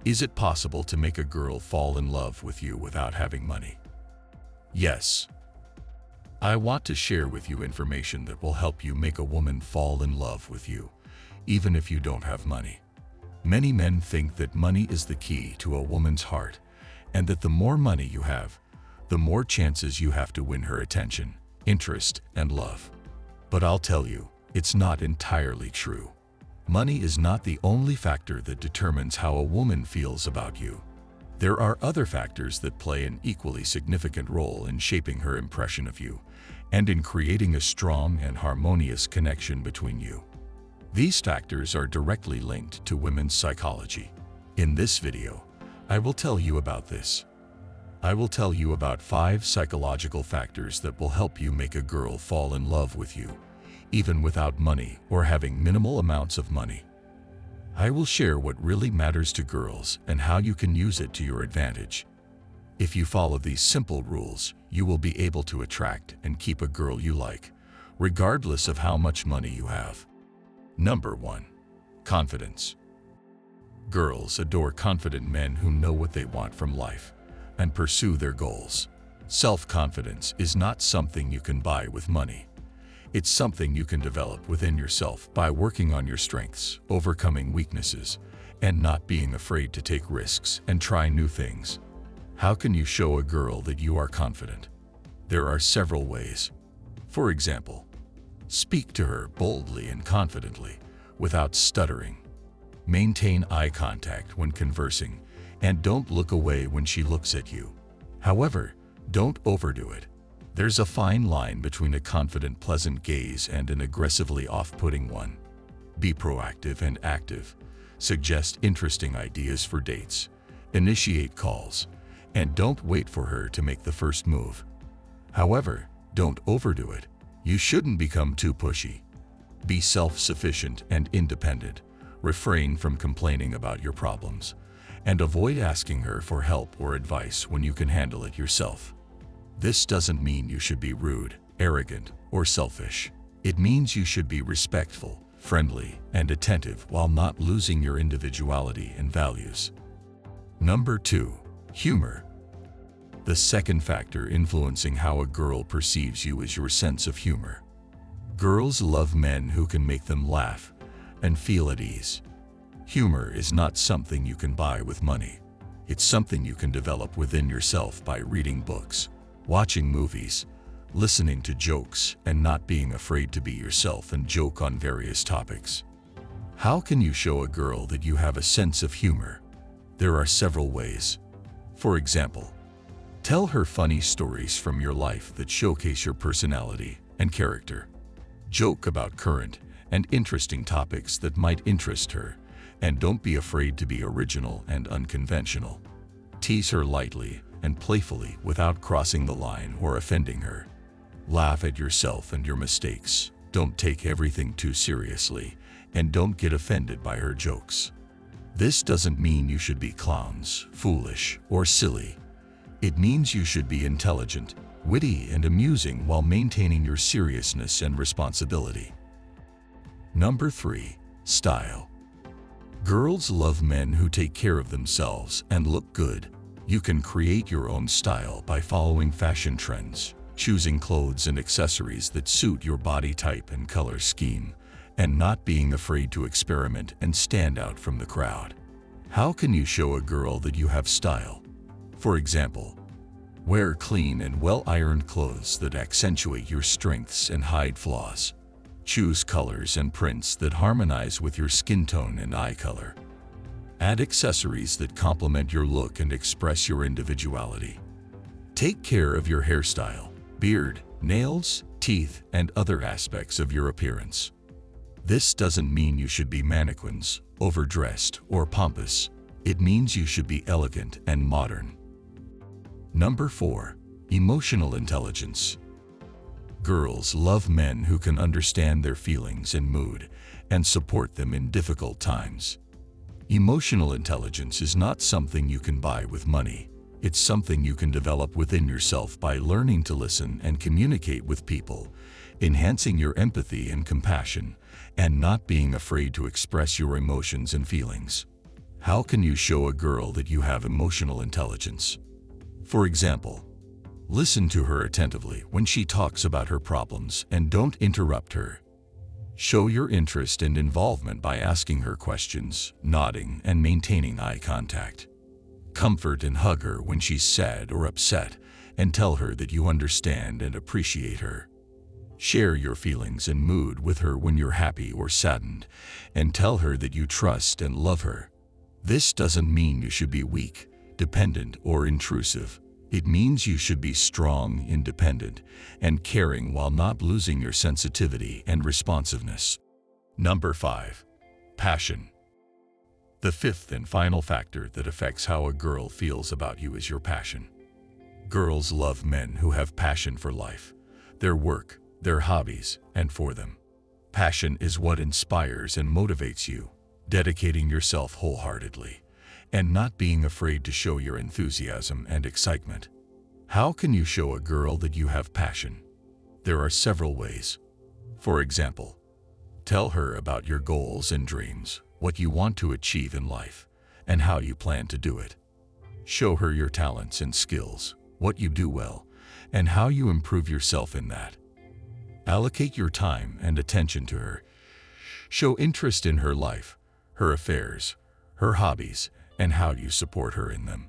Is it possible to make a girl fall in love with you without having money? Yes. I want to share with you information that will help you make a woman fall in love with you, even if you don't have money. Many men think that money is the key to a woman's heart, and that the more money you have, the more chances you have to win her attention, interest, and love. But I'll tell you, it's not entirely true. Money is not the only factor that determines how a woman feels about you. There are other factors that play an equally significant role in shaping her impression of you, and in creating a strong and harmonious connection between you. These factors are directly linked to women's psychology. In this video, I will tell you about this. I will tell you about 5 psychological factors that will help you make a girl fall in love with you, even without money or having minimal amounts of money. I will share what really matters to girls and how you can use it to your advantage. If you follow these simple rules, you will be able to attract and keep a girl you like, regardless of how much money you have. Number 1. Confidence. Girls adore confident men who know what they want from life and pursue their goals. Self-confidence is not something you can buy with money. It's something you can develop within yourself by working on your strengths, overcoming weaknesses, and not being afraid to take risks and try new things. How can you show a girl that you are confident? There are several ways. For example, speak to her boldly and confidently, without stuttering. Maintain eye contact when conversing, and don't look away when she looks at you. However, don't overdo it. There's a fine line between a confident, pleasant gaze and an aggressively off-putting one. Be proactive and active. Suggest interesting ideas for dates. Initiate calls. And don't wait for her to make the first move. However, don't overdo it. You shouldn't become too pushy. Be self-sufficient and independent. Refrain from complaining about your problems. And avoid asking her for help or advice when you can handle it yourself. This doesn't mean you should be rude, arrogant, or selfish. It means you should be respectful, friendly, and attentive while not losing your individuality and values. Number 2. Humor. The second factor influencing how a girl perceives you is your sense of humor. Girls love men who can make them laugh and feel at ease. Humor is not something you can buy with money. It's something you can develop within yourself by reading books, watching movies, listening to jokes, and not being afraid to be yourself and joke on various topics. How can you show a girl that you have a sense of humor? There are several ways. For example, tell her funny stories from your life that showcase your personality and character. Joke about current and interesting topics that might interest her, and don't be afraid to be original and unconventional. Tease her lightly and playfully without crossing the line or offending her. Laugh at yourself and your mistakes. Don't take everything too seriously, and don't get offended by her jokes. This doesn't mean you should be clowns, foolish, or silly. It means you should be intelligent, witty, and amusing while maintaining your seriousness and responsibility. Number 3. Style. Girls love men who take care of themselves and look good. You can create your own style by following fashion trends, choosing clothes and accessories that suit your body type and color scheme, and not being afraid to experiment and stand out from the crowd. How can you show a girl that you have style? For example, wear clean and well-ironed clothes that accentuate your strengths and hide flaws. Choose colors and prints that harmonize with your skin tone and eye color. Add accessories that complement your look and express your individuality. Take care of your hairstyle, beard, nails, teeth, and other aspects of your appearance. This doesn't mean you should be mannequins, overdressed, or pompous. It means you should be elegant and modern. Number 4. Emotional intelligence. Girls love men who can understand their feelings and mood and support them in difficult times. Emotional intelligence is not something you can buy with money. It's something you can develop within yourself by learning to listen and communicate with people, enhancing your empathy and compassion, and not being afraid to express your emotions and feelings. How can you show a girl that you have emotional intelligence? For example, listen to her attentively when she talks about her problems and don't interrupt her. Show your interest and involvement by asking her questions, nodding, and maintaining eye contact. Comfort and hug her when she's sad or upset, and tell her that you understand and appreciate her. Share your feelings and mood with her when you're happy or saddened, and tell her that you trust and love her. This doesn't mean you should be weak, dependent, or intrusive. It means you should be strong, independent, and caring while not losing your sensitivity and responsiveness. Number 5. Passion. The fifth and final factor that affects how a girl feels about you is your passion. Girls love men who have passion for life, their work, their hobbies, and for them. Passion is what inspires and motivates you, dedicating yourself wholeheartedly, and not being afraid to show your enthusiasm and excitement. How can you show a girl that you have passion? There are several ways. For example, tell her about your goals and dreams, what you want to achieve in life, and how you plan to do it. Show her your talents and skills, what you do well, and how you improve yourself in that. Allocate your time and attention to her. Show interest in her life, her affairs, her hobbies, and how you support her in them.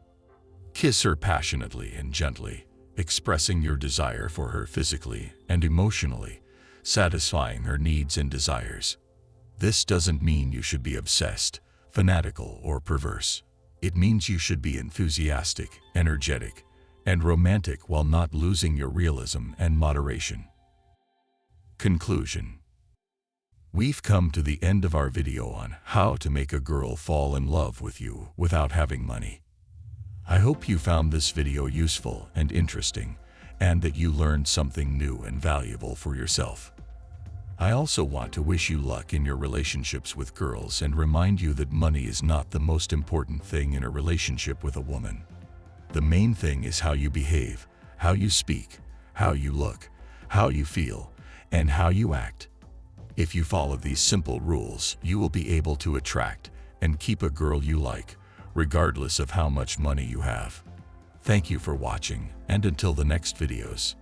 Kiss her passionately and gently, expressing your desire for her physically and emotionally, satisfying her needs and desires. This doesn't mean you should be obsessed, fanatical, or perverse. It means you should be enthusiastic, energetic, and romantic while not losing your realism and moderation. Conclusion. We've come to the end of our video on how to make a girl fall in love with you without having money. I hope you found this video useful and interesting, and that you learned something new and valuable for yourself. I also want to wish you luck in your relationships with girls and remind you that money is not the most important thing in a relationship with a woman. The main thing is how you behave, how you speak, how you look, how you feel, and how you act. If you follow these simple rules, you will be able to attract and keep a girl you like, regardless of how much money you have. Thank you for watching, and until the next videos.